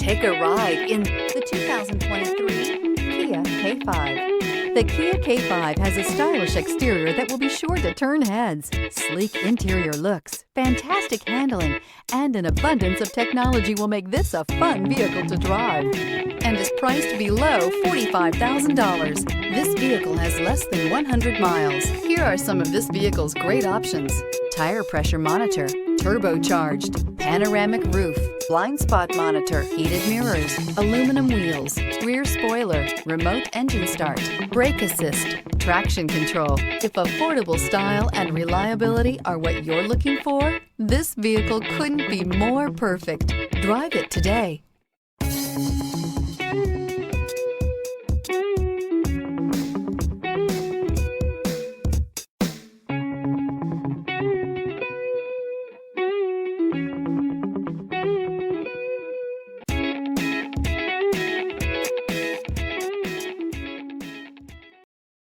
Take a ride in the 2023 Kia K5. The Kia K5 has a stylish exterior that will be sure to turn heads, sleek interior looks, fantastic handling, and an abundance of technology will make this a fun vehicle to drive, and is priced below $45,000. This vehicle has less than 100 miles. Here are some of this vehicle's great options: tire pressure monitor, turbocharged, panoramic roof, blind spot monitor, heated mirrors, aluminum wheels, rear spoiler, remote engine start, brake assist, traction control. If affordable style and reliability are what you're looking for, this vehicle couldn't be more perfect. Drive it today.